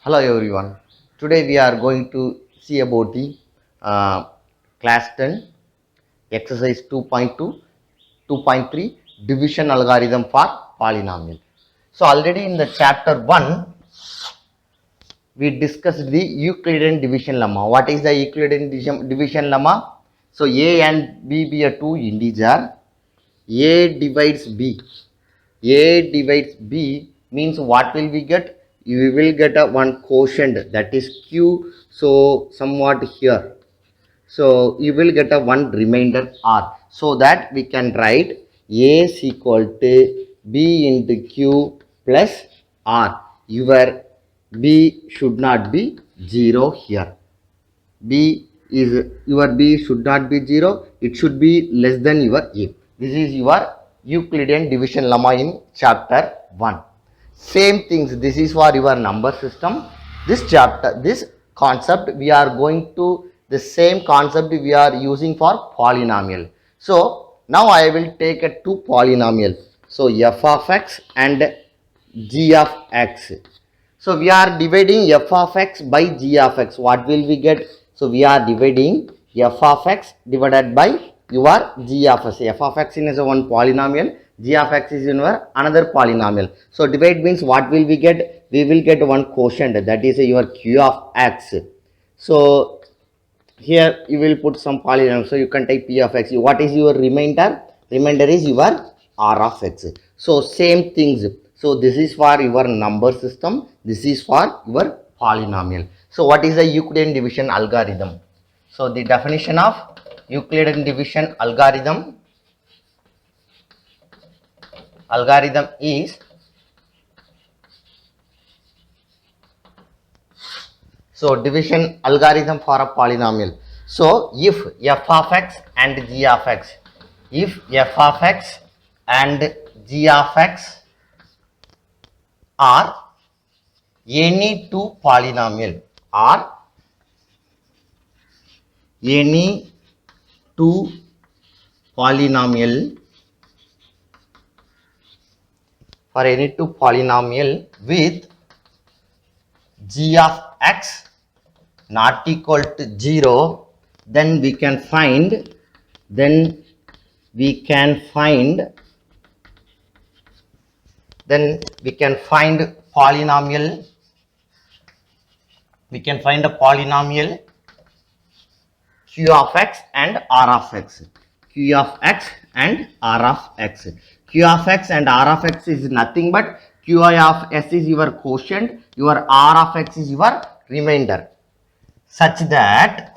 Hello everyone. Today we are going to see about the class 10 exercise 2.2 2.3 division algorithm for polynomial. So already in the chapter 1 we discussed the Euclidean division lemma. What is the Euclidean division lemma? So a and b be a two integer. A divides b. A divides b means what will we get? You will get a one quotient, that is q. So somewhat here, so you will get a one remainder r, so that we can write a is equal to b into q plus r. Your b should not be 0 here. Your b should not be 0, it should be less than your a. This is your Euclidean division lemma in chapter 1. Same things, this is for your number system. This concept we are going to the same concept we are using for polynomial. So now I will take a two polynomial, so f of x and g of x. So we are dividing f of x by g of x. What will we get? So we are dividing f of x divided by your g of x. F of x is one polynomial, g of x is in another polynomial. So divide means what will we get? We will get one quotient, that is your q of x. So here you will put some polynomial, so you can take p of x. What is your remainder? Remainder is your r of x. So same things. So this is for your number system, this is for your polynomial. So what is the Euclidean division algorithm? So the definition of Euclidean division algorithm is, so division algorithm for a polynomial. So if f of x and g of x, if f of x and g of x are any two polynomial, or any two polynomial, for any two polynomial with g of x not equal to 0, then we can find polynomial, we can find a polynomial q of x and r of x. Q of x and r of x. Q of x and r of x is nothing but qi of s is your quotient, your r of x is your remainder, such that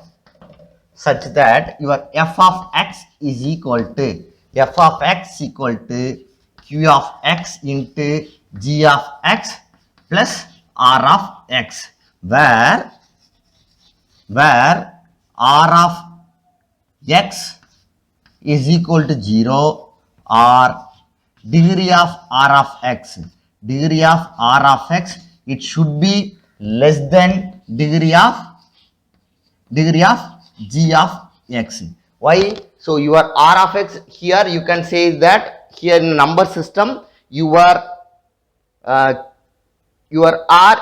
your f of x is equal to q of x into g of x plus r of x, where r of x is equal to 0, or degree of r of x, it should be less than degree of g of x. Why? So your r of x here, you can say that here in number system your r,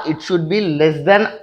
it should be less than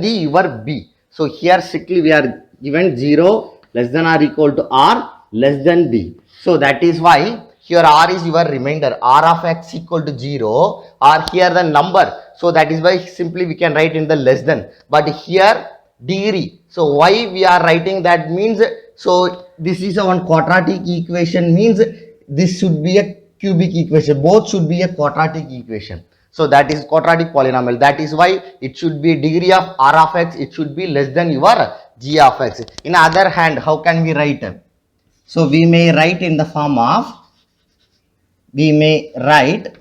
the your b. So here strictly we are given 0, less than or equal to r, less than b. So that is why here r is your remainder, r of x equal to 0, or here the number. So that is why simply we can write in the less than, but here degree. So why we are writing that means, so this is a one quadratic equation, means this should be a cubic equation, both should be a quadratic equation. So that is quadratic polynomial, that is why it should be degree of r of x, it should be less than your g of x. In other hand, how can we write? So we may write in the form of, we may write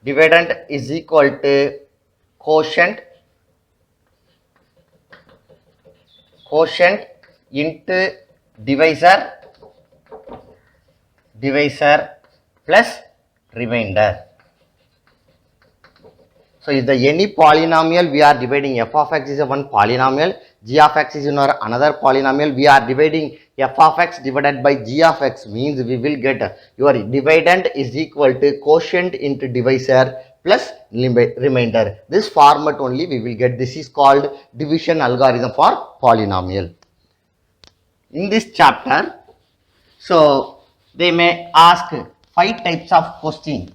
dividend is equal to quotient into divisor plus remainder. So is the any polynomial we are dividing, f of x is a one polynomial, g of x is another polynomial, we are dividing f of x divided by g of x means we will get your dividend is equal to quotient into divisor plus remainder. This format only we will get. This is called division algorithm for polynomial. In this chapter, so they may ask 5 types of question.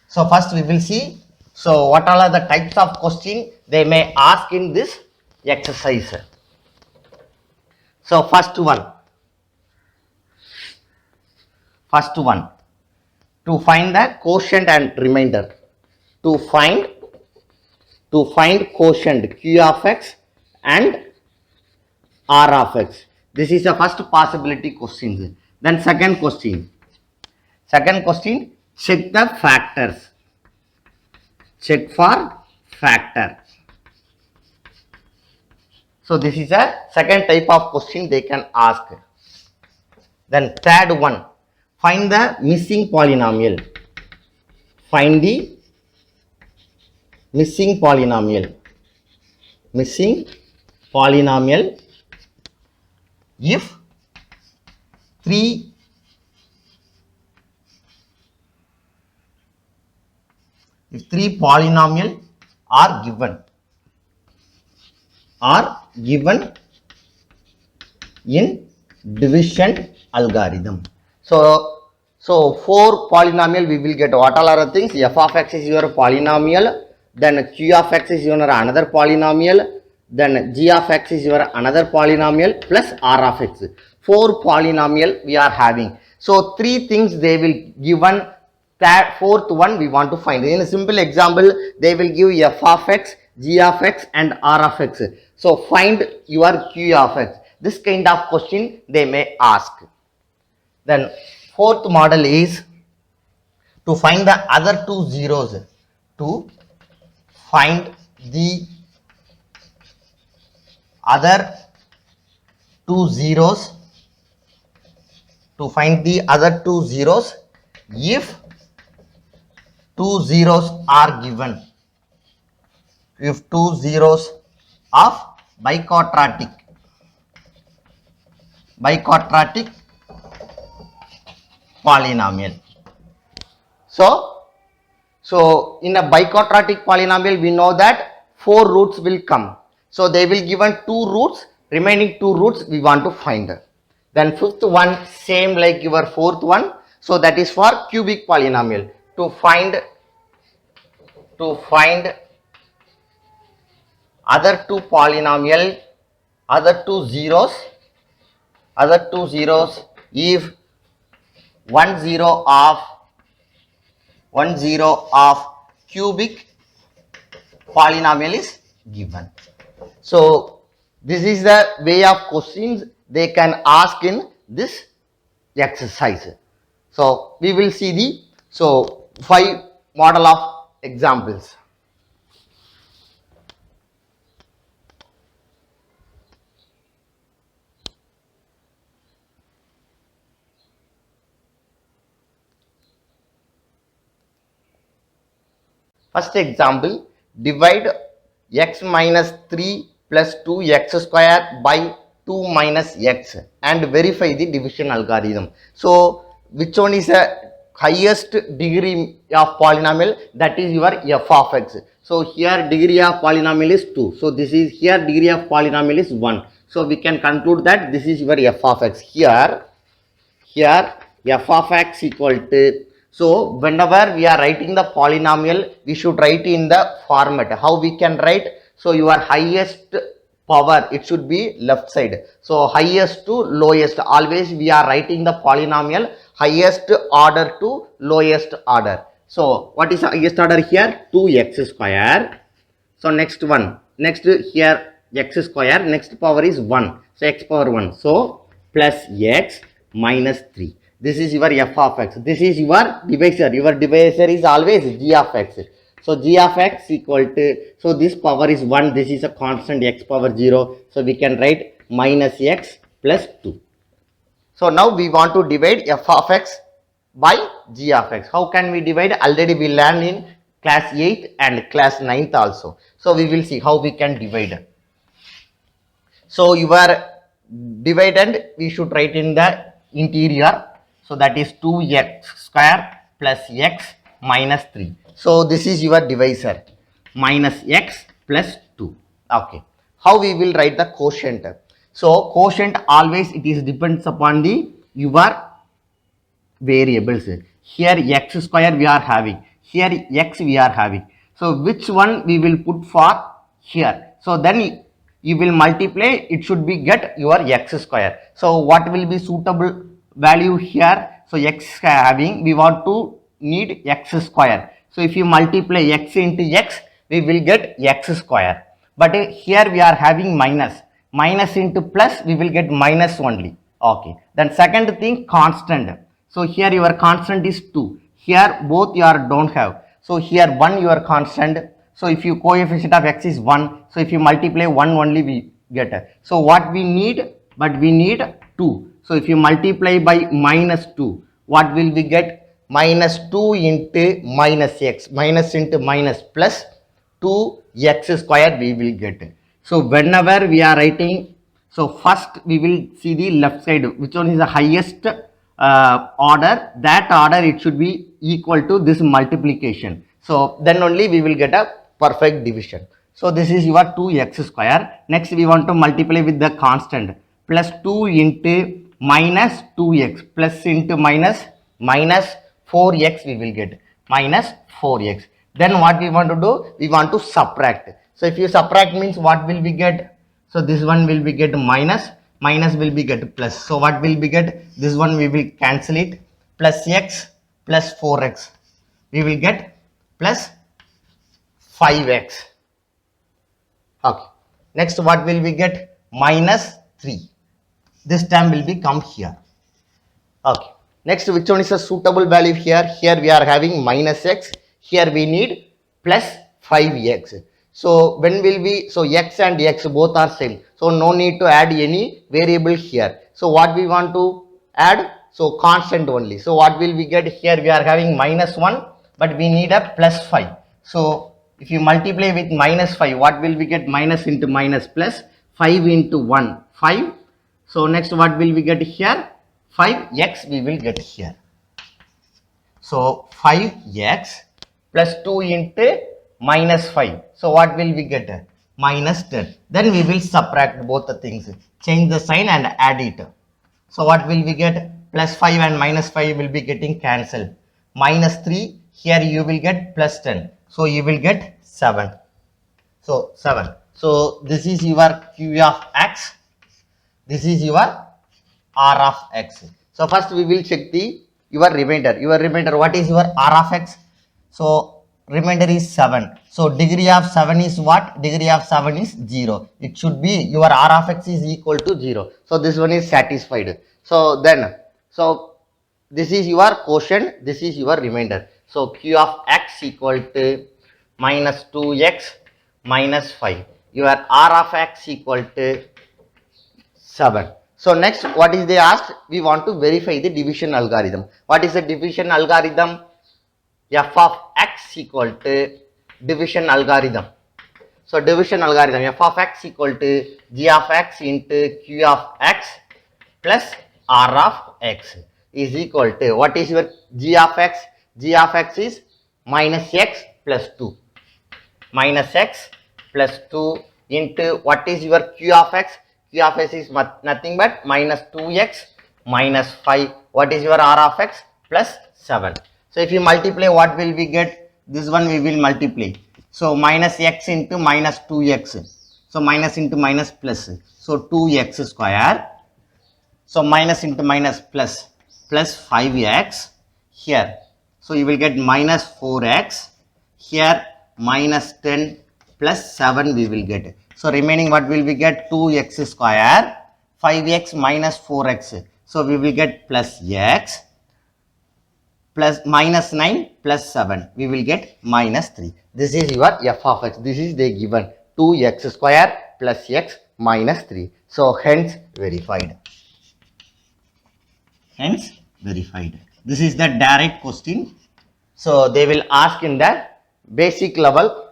So first we will see, so what all are the types of question they may ask in this exercise. So first one, to find the quotient and remainder. To find quotient q of x and r of x. This is the first possibility question. Then second question, check the factors. Check for factor. So this is a second type of question they can ask. Then third one, find the missing polynomial. Find the missing polynomial. If three polynomial are given in division algorithm. So 4 polynomial we will get. What all are the things? F of x is your polynomial, then q of x is your another polynomial, then g of x is your another polynomial plus r of x. 4 polynomial we are having. So 3 things they will given. That fourth one we want to find. In a simple example, they will give f of x, g of x and r of x. So find your q of x. This kind of question they may ask. Then fourth model is to find the other 2 zeros. To find the other 2 zeros. If 2 zeros are given. If 2 zeros of biquadratic polynomial. So in a biquadratic polynomial we know that 4 roots will come. So they will given 2 roots, remaining 2 roots we want to find. Then fifth one same like your fourth one. So that is for cubic polynomial. To find other 2 polynomial, other 2 zeros if 1 zero of cubic polynomial is given. So this is the way of questions they can ask in this exercise. So we will see the 5 model of examples. First example, divide x minus 3 plus 2x square by 2 minus x and verify the division algorithm. So which one is the highest degree of polynomial? That is your f of x. So here degree of polynomial is 2. So this is here degree of polynomial is 1. So we can conclude that this is your f of x. Here f of x equal to, so whenever we are writing the polynomial, we should write in the format. How we can write? So your highest power, it should be left side. So highest to lowest, always we are writing the polynomial highest order to lowest order. So what is the highest order here? 2x square. So next one, next here x square, next power is 1. So x power 1. So plus x minus 3. This is your f of x. This is your divisor. Your divisor is always g of x. So g of x equal to, so this power is 1. This is a constant x power 0. So we can write minus x plus 2. So now we want to divide f of x by g of x. How can we divide? Already we learned in class 8th and class 9th also. So we will see how we can divide. So your dividend we should write in the interior. So that is 2x square plus x minus 3. So this is your divisor, minus x plus 2. Okay. How we will write the quotient? So quotient always it is depends upon the your variables. Here x square we are having, here x we are having. So which one we will put for here? So then you will multiply, it should be get your x square. So what will be suitable value here? So x having, we want to need x square. So if you multiply x into x, we will get x square. But here we are having minus. Minus into plus, we will get minus only. Okay. Then second thing, constant. So here your constant is 2. Here both you are don't have. So here 1 your constant. So if you coefficient of x is 1. So if you multiply 1 only we get. So what we need? But we need 2. So if you multiply by minus 2, what will we get? Minus 2 into minus x. Minus into minus plus 2x square we will get. So whenever we are writing, so first we will see the left side, which one is the highest order, that order it should be equal to this multiplication. So then only we will get a perfect division. So this is your 2x square. Next we want to multiply with the constant, plus 2 into minus 2x plus into minus 4x we will get, minus 4x. Then what we want to do? We want to subtract. So if you subtract means what will we get? So this one will be get minus, minus will be get plus. So what will we get? This one we will cancel it, plus x plus 4x. We will get plus 5x. Okay. Next what will we get? Minus 3. This term will be come here. Okay. Next, which one is a suitable value here? Here we are having minus x. Here we need plus 5x. So when will we, so x and x both are same. So no need to add any variable here. So what we want to add? So constant only. So what will we get here? We are having minus 1, but we need a plus 5. So if you multiply with minus 5, what will we get? Minus into minus plus 5 into 1, 5. So next what will we get here? 5x we will get here. So 5x plus 2 into minus 5. So what will we get? Minus 10. Then we will subtract both the things. Change the sign and add it. So what will we get? Plus 5 and minus 5 will be getting cancelled. Minus 3. Here you will get plus 10. So you will get 7. So 7. So this is your q of x. This is your r of x. So first we will check the your remainder. Your remainder, what is your r of x? So remainder is 7. So degree of 7 is what? Degree of 7 is 0. It should be your r of x is equal to 0. So this one is satisfied. So then, so this is your quotient, this is your remainder. So q of x equal to minus 2x minus 5. Your r of x equal to 7. So next, what is they asked? We want to verify the division algorithm. What is the division algorithm? F of x equal to division algorithm. So division algorithm, f of x equal to g of x into q of x plus r of x is equal to, what is your g of x? G of x is minus x plus 2. Minus x plus 2 into, what is your q of x? Q of x is nothing but minus 2x minus 5. What is your r of x? Plus 7. So if you multiply, what will we get? This one we will multiply. So minus x into minus 2x. So minus into minus plus. So 2x square. So minus into minus plus 5x here. So you will get minus 4x. Here minus 10 plus 7 we will get. So remaining what will we get? 2x square, 5x minus 4x. So we will get plus x plus minus 9 plus 7. We will get minus 3. This is your f of x. This is they given 2x square plus x minus 3. So hence verified. Hence verified. This is the direct question. So they will ask in the basic level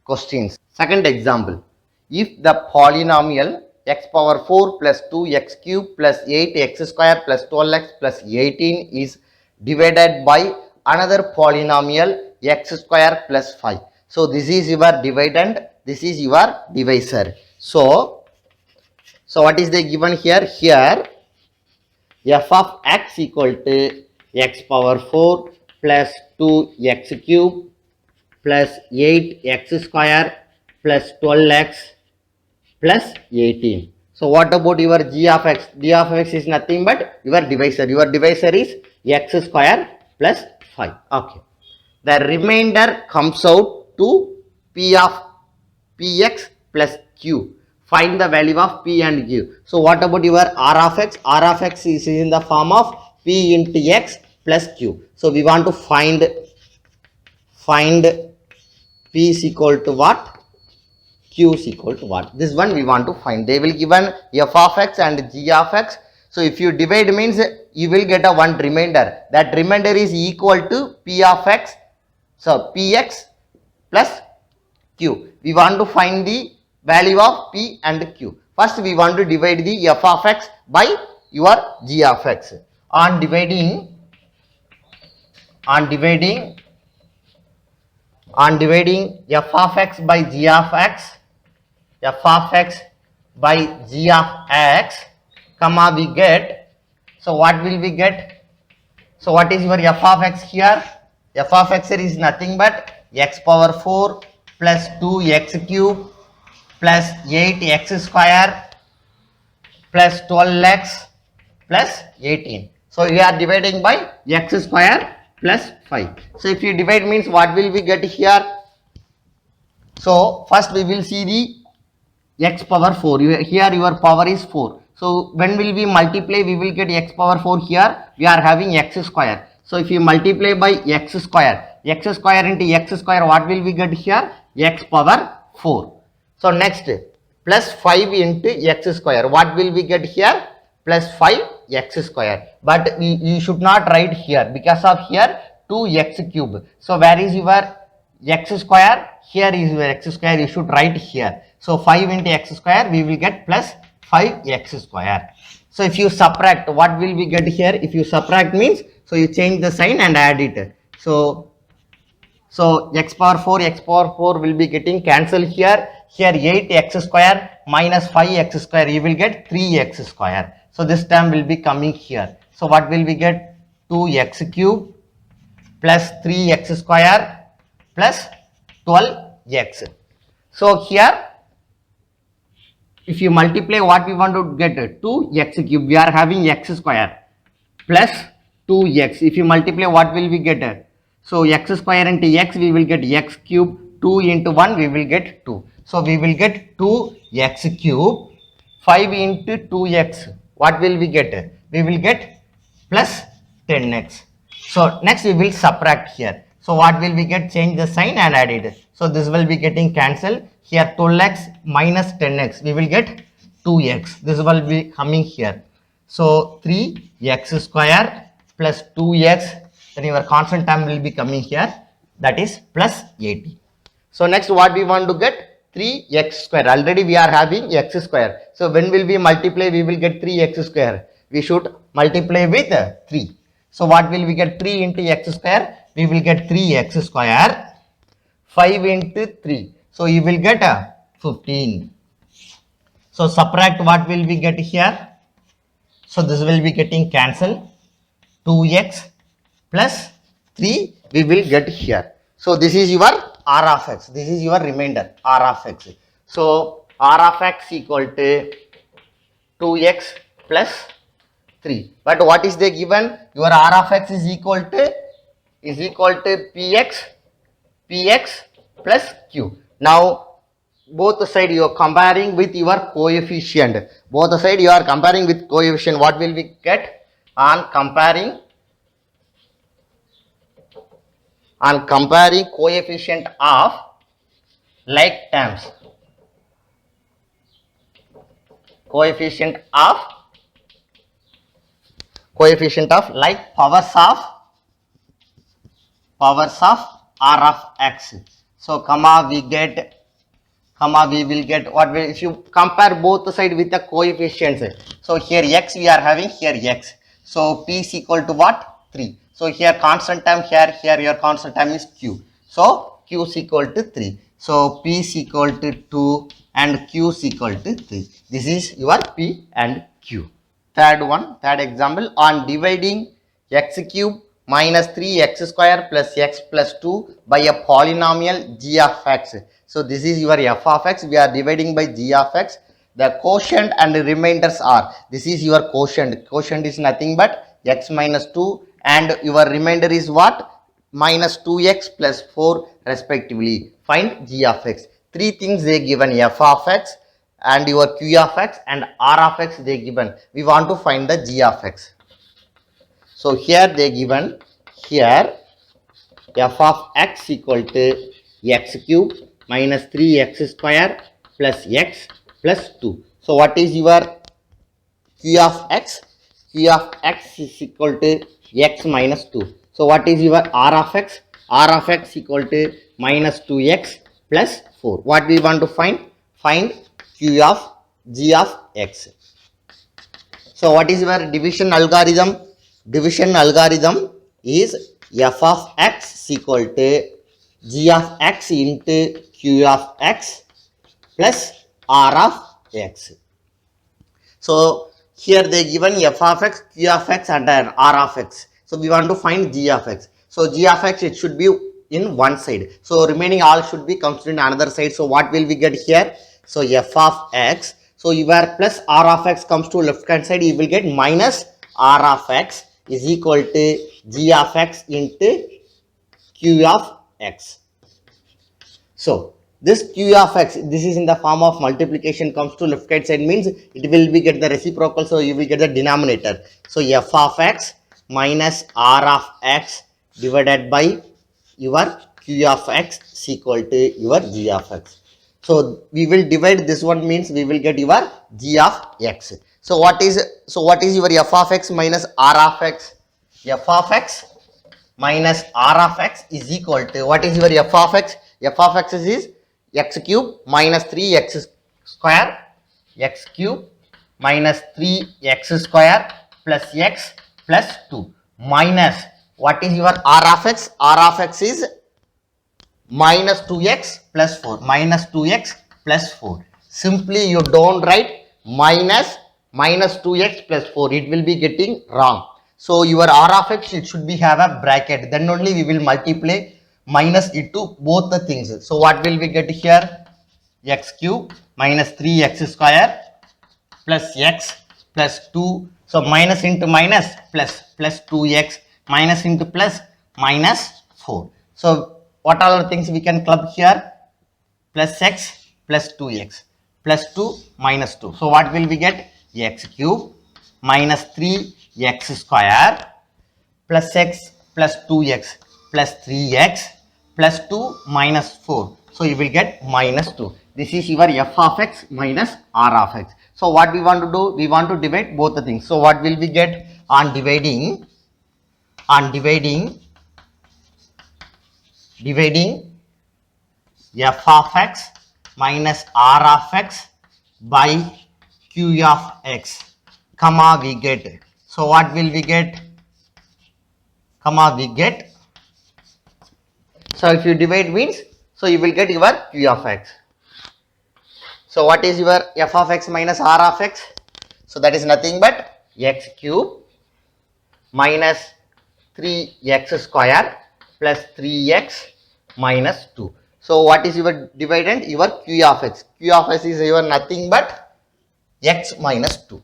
questions. Second example, if the polynomial x power 4 plus 2x cube plus 8x square plus 12x plus 18 is divided by another polynomial x square plus 5. So this is your dividend, this is your divisor. So what is the given here? Here f of x equal to x power 4 plus 2x cube plus 8x square plus 12x plus 18. So what about your g of x? G of x is nothing but your divisor. Your divisor is x square plus 5. Okay. The remainder comes out to p of px plus q. Find the value of p and q. So what about your r of x? R of x is in the form of p into x plus q. So we want to find p is equal to what? Q is equal to what? This one we want to find. They will given f of x and g of x. So if you divide means you will get a one remainder. That remainder is equal to p of x. So px plus q. We want to find the value of p and q. First we want to divide the f of x by your g of x. On dividing f of x by g of x, f of x by g of x, comma we get, so what will we get? So what is your f of x here? F of x is nothing but x power 4 plus 2x cube plus 8x square plus 12x plus 18. So we are dividing by x square plus 5. So if you divide means what will we get here? So first we will see the x power 4. Here your power is 4. So when will we multiply? We will get x power 4 here. We are having x square. So if you multiply by x square into x square, what will we get here? X power 4. So next plus 5 into x square. What will we get here? Plus 5x square. But you should not write here because of here 2x cube. So where is your x square? Here is your x square. You should write here. So 5 into x square we will get plus 5x square. So if you subtract, what will we get here? If you subtract means, so you change the sign and add it. So x power 4 will be getting cancelled here. Here 8x square minus 5x square, you will get 3x square. So this term will be coming here. So what will we get? 2x cube plus 3x square plus 12x. So here if you multiply, what we want to get? 2x cube. We are having x square plus 2x. If you multiply, what will we get? So x square into x, we will get x cube. 2 into 1, we will get 2. So we will get 2x cube. 5 into 2x, what will we get? We will get plus 10x. So next we will subtract here. So what will we get? Change the sign and add it. So this will be getting cancelled. Here 12x minus 10x, we will get 2x. This will be coming here. So 3x square plus 2x, then your constant term will be coming here, that is plus 80. So next what we want to get? 3x square. Already we are having x square. So when will we multiply? We will get 3x square. We should multiply with 3. So what will we get? 3 into x square. We will get 3x square. 5 into 3. So you will get 15. So subtract, what will we get here? So this will be getting cancelled. 2x plus 3 we will get here. So this is your r of x. This is your remainder r of x. So r of x equal to 2x plus 3. But what is the given? Your r of x is equal to px plus q. Now both side you are comparing with your coefficient. Both side you are comparing with coefficient. What will we get? On comparing coefficient of like terms. Coefficient of like powers of r of x. So comma we get comma, we will get what will, if you compare both the side with the coefficients. So here x we are having, here x. So p is equal to what? 3. So here constant term, here your constant term is q. So q is equal to 3. So p is equal to 2 and q is equal to 3. This is your p and q. Third example, on dividing x cube minus 3x square plus x plus 2 by a polynomial g of x. So this is your f of x. We are dividing by g of x. The quotient and the remainders are, this is your quotient. Quotient is nothing but x minus 2 and your remainder is what? Minus 2x plus 4 respectively. Find g of x. Three things they given, f of x and your q of x and r of x they given. We want to find the g of x. So here they given, here f of x equal to x cube minus 3x square plus x plus 2. So what is your q of x? Q of x is equal to x minus 2. So what is your r of x? R of x equal to minus 2x plus 4. What we want to find? Find q of g of x. So what is your division algorithm? Division algorithm is f of x equal to g of x into q of x plus r of x. So here they given f of x, q of x and r of x. So we want to find g of x. So g of x, it should be in one side. So remaining all should be considered in another side. So what will we get here? So f of x. So your plus r of x comes to left hand side. You will get minus r of x is equal to g of x into q of x. So this q of x, this is in the form of multiplication, comes to left hand side, means it will be get the reciprocal, so you will get the denominator. So f of x minus r of x divided by your q of x is equal to your g of x. So we will divide this one, means we will get your g of x. So what is your f of x minus r of x? F of x minus r of x is equal to, what is your f of x? F of x is x cube minus 3x square, x cube minus 3x square plus x plus 2 minus, what is your r of x? R of x is minus 2x plus 4, minus 2x plus 4. Simply you don't write minus 2x plus 4, it will be getting wrong. So your r of x, it should be have a bracket, then only we will multiply minus it to both the things. So what will we get here? X cube minus 3x square plus x plus 2. So minus into minus plus 2x minus into plus minus 4. So what all are things we can club here? Plus x plus 2x plus 2 minus 2. So what will we get? X cube minus 3x square plus x plus 2x plus 3x plus 2 minus 4. So you will get minus 2. This is your f of x minus r of x. So what we want to do? We want to divide both the things. So what will we get on dividing f of x minus r of x by q of x, comma we get. So what will we get? Comma we get. So if you divide means, so you will get your q of x. So what is your f of x minus r of x? So that is nothing but x cube minus 3x square plus 3x minus 2. So what is your dividend? Your q of x. Q of x is your nothing but x minus 2.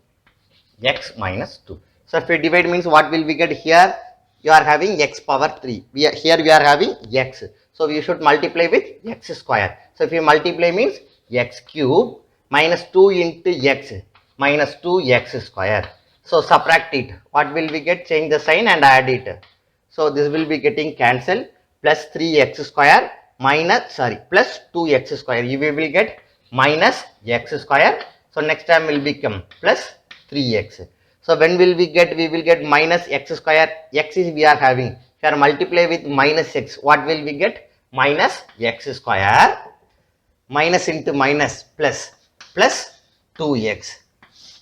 X minus 2. So if you divide means, what will we get here? You are having x power 3. Here we are having x. So we should multiply with x square. So if you multiply means x cube minus 2 into x minus 2x square. So subtract it. What will we get? Change the sign and add it. So this will be getting cancelled. Plus 3x square minus, plus 2x square. You will get minus x square. So next time will become plus 3x. So when will we get? We will get minus x square. X is we are having. If you are multiply with minus x, what will we get? Minus x square minus into minus plus, plus 2x.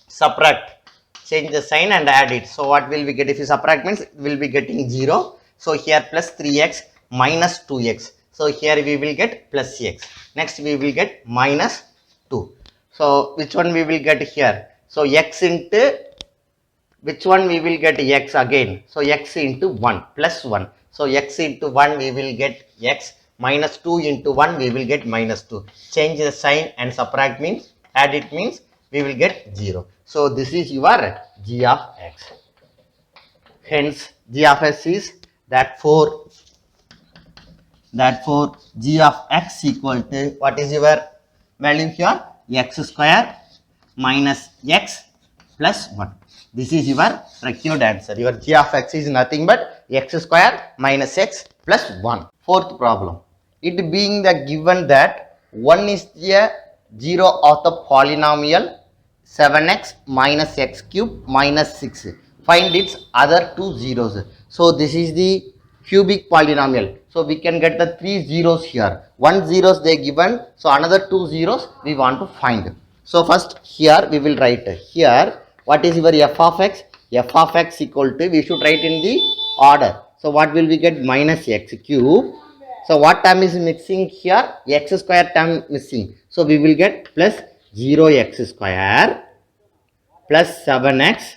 Subtract, change the sign and add it. So what will we get? If you subtract means we will be getting 0. So here plus 3x minus 2x. So here we will get plus x. Next we will get minus 2. So which one we will get here? So x into, which one we will get? X again. So x into 1 plus 1. So x into 1 we will get x, minus 2 into 1 we will get minus 2. Change the sign and subtract means, add it means we will get 0. So this is your g of x. Hence g of x is therefore g of x equal to, what is your value here? X square minus x plus 1. This is your required answer. Your g of x is nothing but x square minus x plus 1. Fourth problem. It being the given that 1 is the 0 of the polynomial 7x minus x cube minus 6. Find its other two zeros. So this is the cubic polynomial. So we can get the 3 zeros here. 1 zeros they given. So another 2 zeros we want to find. So first here we will write here, what is your f of x? F of x equal to, we should write in the order. So what will we get? Minus x cube. So what term is missing here? X square term missing. So we will get plus 0x square plus 7x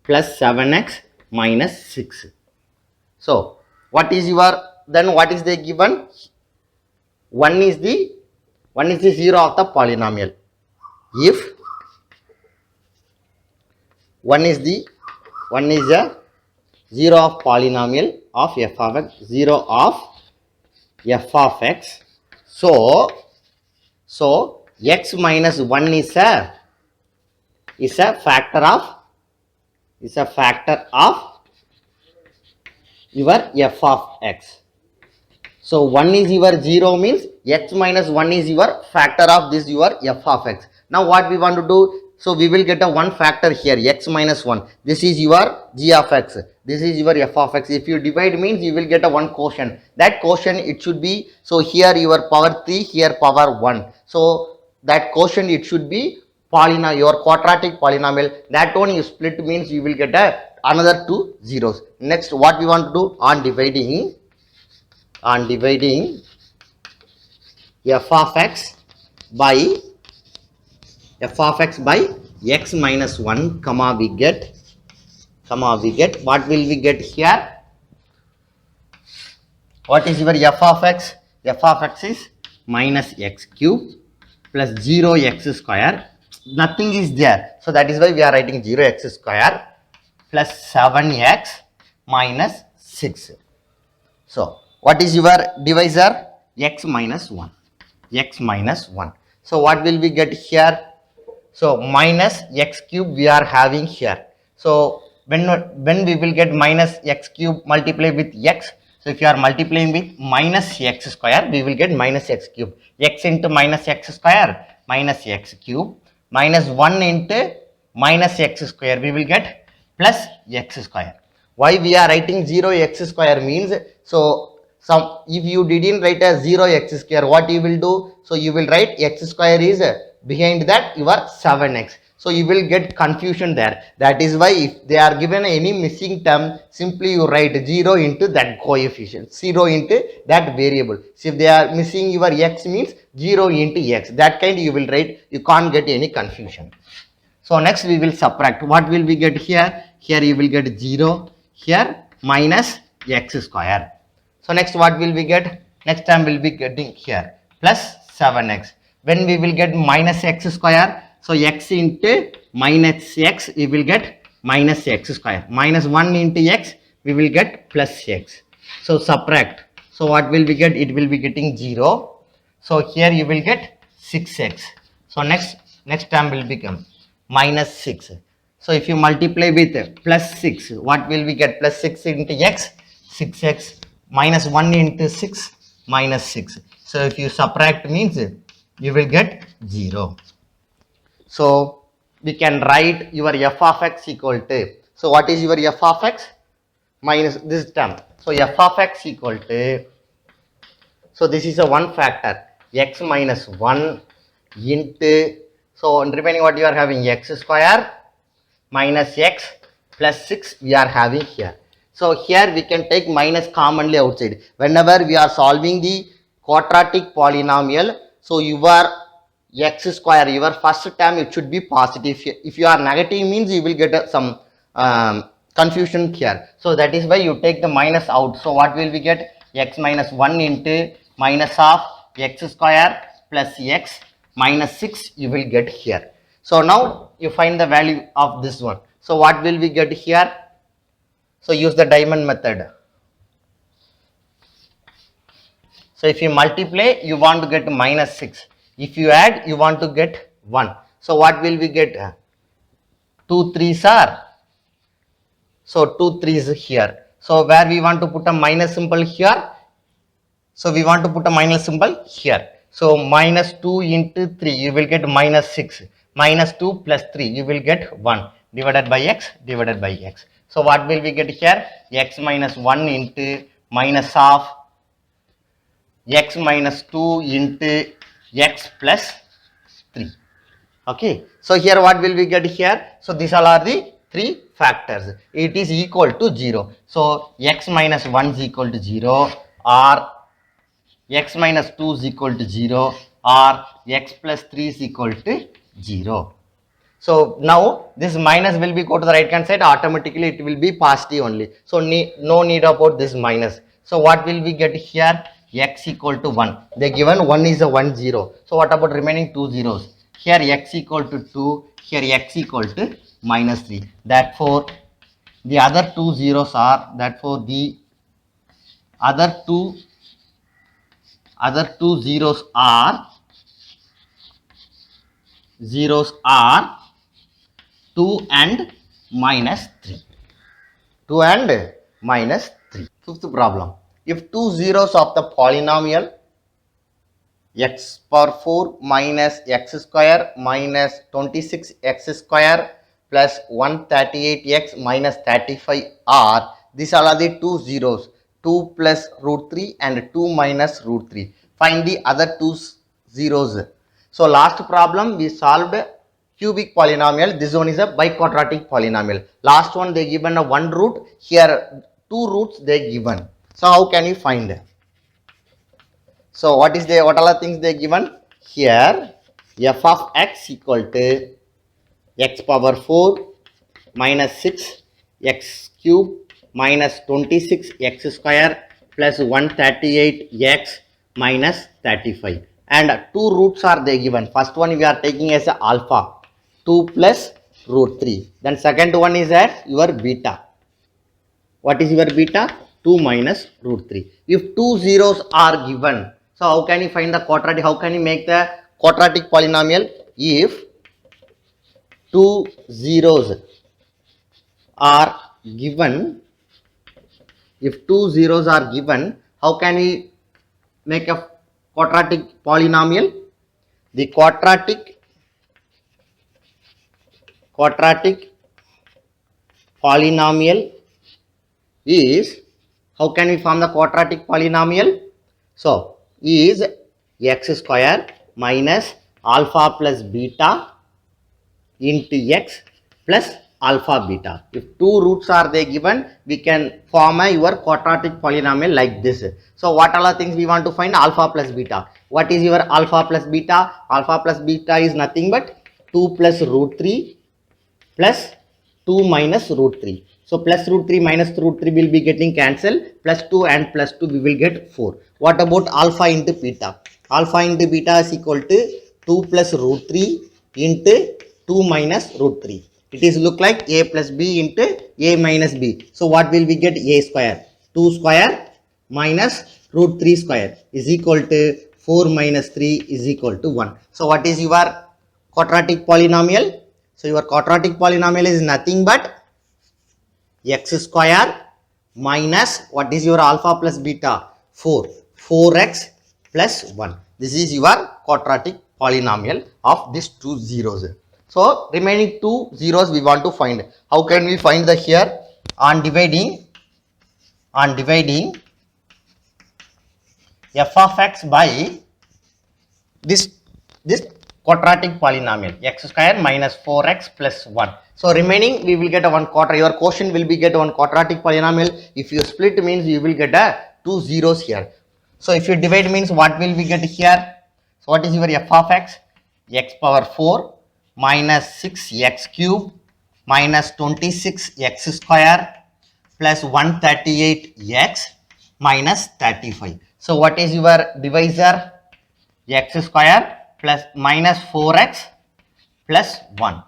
plus 7x minus 6. So what is your, then what is the given? 1 is the 0 of the polynomial. If 1 is a 0 of polynomial of f of x, 0 of f of x. So x minus 1 is a factor of your f of x. So 1 is your 0 means x minus 1 is your factor of this your f of x. Now what we want to do? So we will get a one factor here, x minus 1. This is your g of x. This is your f of x. If you divide means you will get a one quotient. That quotient it should be, so here your power 3, here power 1. So that quotient it should be polynomial, your quadratic polynomial. That one you split means you will get another two zeros. Next what we want to do? On dividing f of x by x minus 1, comma we get what will we get here? What is your f of x? F of x is minus x cube plus 0x square. Nothing is there. So that is why we are writing 0x square plus 7x minus 6. So what is your divisor? X minus 1. So what will we get here? So minus x cube we are having here. So when we will get minus x cube multiply with x. So if you are multiplying with minus x square, we will get minus x cube. X into minus x square minus x cube minus 1 into minus x square, we will get plus x square. Why we are writing 0x square means, so if you didn't write a 0x square, what you will do? So you will write x square is behind that your 7x. So you will get confusion there. That is why if they are given any missing term, simply you write 0 into that coefficient, 0 into that variable. So if they are missing your x means 0 into x. That kind you will write. You can't get any confusion. So next we will subtract. What will we get here? Here you will get 0. Here minus x square. So next what will we get? Next time we will be getting here plus 7x. When we will get minus x square, so x into minus x, we will get minus x square. Minus 1 into x, we will get plus x. So subtract. So what will we get? It will be getting 0. So here you will get 6x. So next term will become minus 6. So if you multiply with plus 6, what will we get? Plus 6 into x, 6x, minus 1 into 6, minus 6. So if you subtract means you will get 0. So we can write your f of x equal to, so what is your f of x? Minus this term. So f of x equal to, so this is a one factor. x minus 1 into, so remaining what you are having, x square minus x plus 6 we are having here. So here we can take minus commonly outside. Whenever we are solving the quadratic polynomial, so your x square, your first term, it should be positive. If you are negative means you will get some confusion here. So that is why you take the minus out. So what will we get? X minus 1 into minus of x square plus x minus 6 you will get here. So now you find the value of this one. So what will we get here? So use the diamond method. So if you multiply, you want to get minus 6. If you add, you want to get 1. So what will we get? 2 3s are. So 2 3s here. So where we want to put a minus symbol here. So we want to put a minus symbol here. So minus 2 into 3, you will get minus 6. Minus 2 plus 3, you will get 1 divided by x divided by x. So what will we get here? X minus 1 into minus of x minus 2 into x plus 3. Okay. So here what will we get here? So these all are the three factors. It is equal to 0. So x minus 1 is equal to 0, or x minus 2 is equal to 0, or x plus 3 is equal to 0. So now this minus will be go to the right hand side, automatically it will be positive only. So no need about this minus. So what will we get here? X equal to 1. They given 1 is a 1 0. So what about remaining 2 zeros? Here x equal to 2, here x equal to minus 3. Therefore the other two zeros are, therefore the other two zeros are 2 and minus 3. 2 and minus 3. Fifth problem. If two zeros of the polynomial x power 4 minus x square minus 26x square plus 138x minus 35 are, these are the two zeros, 2 plus root 3 and 2 minus root 3. Find the other two zeros. So last problem we solved cubic polynomial. This one is a biquadratic polynomial. Last one they given a one root, here two roots they given. So how can you find? So what are the things they given? Here f of x equal to x power 4 minus 6 x cube minus 26 x square plus 138 x minus 35, and two roots are they given. First one we are taking as a alpha, 2 plus root 3. Then second one is as your beta. What is your beta? 2 minus root 3. If two zeros are given, so how can you find the quadratic? How can you make the quadratic polynomial? If two zeros are given, how can we make a quadratic polynomial? The quadratic polynomial is, how can we form the quadratic polynomial? So is x square minus alpha plus beta into x plus alpha beta. If two roots are they given, we can form your quadratic polynomial like this. So what are the things we want to find? Alpha plus beta. What is your alpha plus beta? Alpha plus beta is nothing but 2 plus root 3 plus 2 minus root 3. So plus root 3 minus root 3 will be getting cancelled. Plus 2 and plus 2 we will get 4. What about alpha into beta? Alpha into beta is equal to 2 plus root 3 into 2 minus root 3. It is look like a plus b into a minus b. So what will we get? A square. 2 square minus root 3 square is equal to 4 minus 3 is equal to 1. So what is your quadratic polynomial? So your quadratic polynomial is nothing but x square minus, what is your alpha plus beta? 4x plus 1. This is your quadratic polynomial of these two zeros. So remaining two zeros we want to find. How can we find the here? On dividing f of x by this quadratic polynomial x square minus 4x plus 1. So remaining we will get a 1 quarter. Your quotient will be get one quadratic polynomial. If you split means you will get a 2 zeros here. So if you divide means what will we get here? So what is your f of x? X power 4 minus 6x cube minus 26x square plus 138x minus 35. So what is your divisor? X square plus minus 4x plus 1.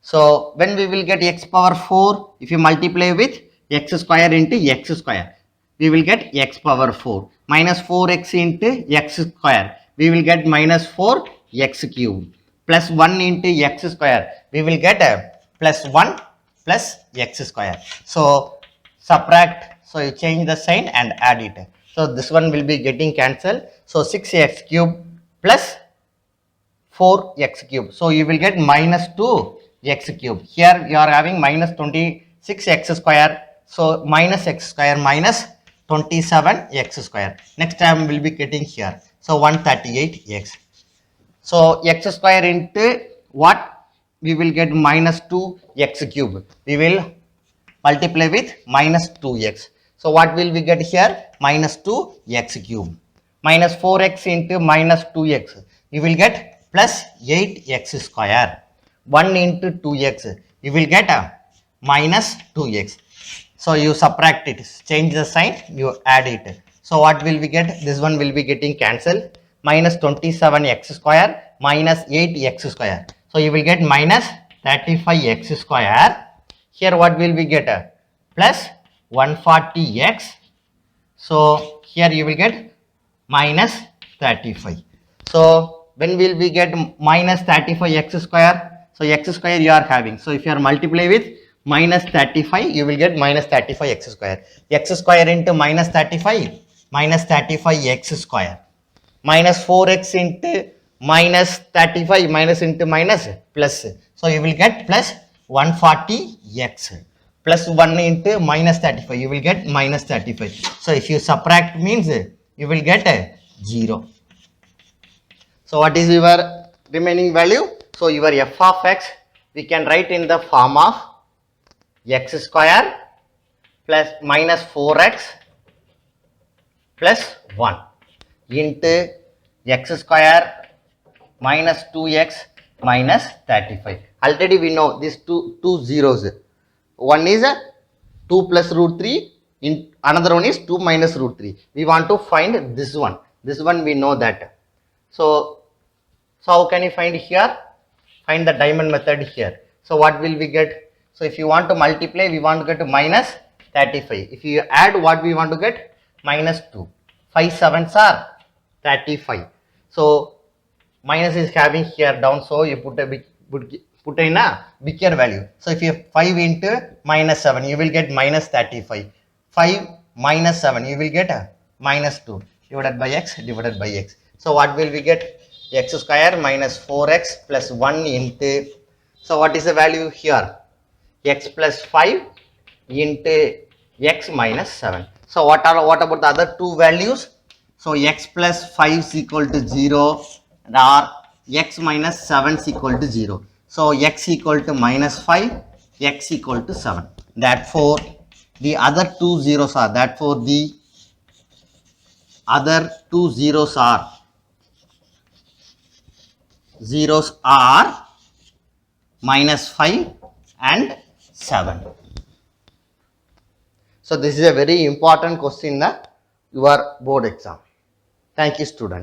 So when we will get x power 4, if you multiply with x square into x square, we will get x power 4 minus 4x into x square, we will get minus 4x cube plus 1 into x square, we will get a plus 1 plus x square. So subtract, so you change the sign and add it. So this one will be getting cancelled. So 6x cube plus 4x cube. So you will get minus 2x cube. Here you are having minus 26x square. So minus x square minus 27x square. Next time will be getting here. So 138x. So x square into what? We will get minus 2x cube. We will multiply with minus 2x. So what will we get here? Minus 2x cube. Minus 4x into minus 2x. You will get plus 8x square. 1 into 2x. You will get a minus 2x. So you subtract it. Change the sign. You add it. So what will we get? This one will be getting cancelled. Minus 27x square minus 8x square. So you will get minus 35x square. Here what will we get? Plus 140x. So here you will get minus 35. So when will we get minus 35x square? So x square you are having. So if you are multiply with minus 35, you will get minus 35x square. X square into minus 35, minus 35x square. Minus 4x into minus 35, minus into minus plus. So you will get plus 140x plus 1 into minus 35, you will get minus 35. So if you subtract means you will get a 0. So what is your remaining value? So your f of x we can write in the form of x square plus minus 4x plus 1 into x square minus 2x minus 35. Already we know these two zeros. One is 2 plus root 3, in another one is 2 minus root 3. We want to find this one. This one we know that. So how can you find here? Find the diamond method here. So what will we get? So if you want to multiply, we want to get minus 35. If you add, what we want to get? Minus 2. 5 sevens are 35. So minus is having here down, so you put in a bigger value. So if you have 5 into minus 7, you will get minus 35. 5 minus 7, you will get a minus 2 divided by x divided by x. So what will we get? X square minus 4x plus 1 into, so what is the value here? X plus 5 into x minus 7. So what about the other two values? So x plus 5 is equal to 0 or x minus 7 is equal to 0. So x equal to minus 5, x equal to 7. Therefore, the other two zeros are, zeros are minus 5 and 7. So this is a very important question in your board exam. Thank you, student.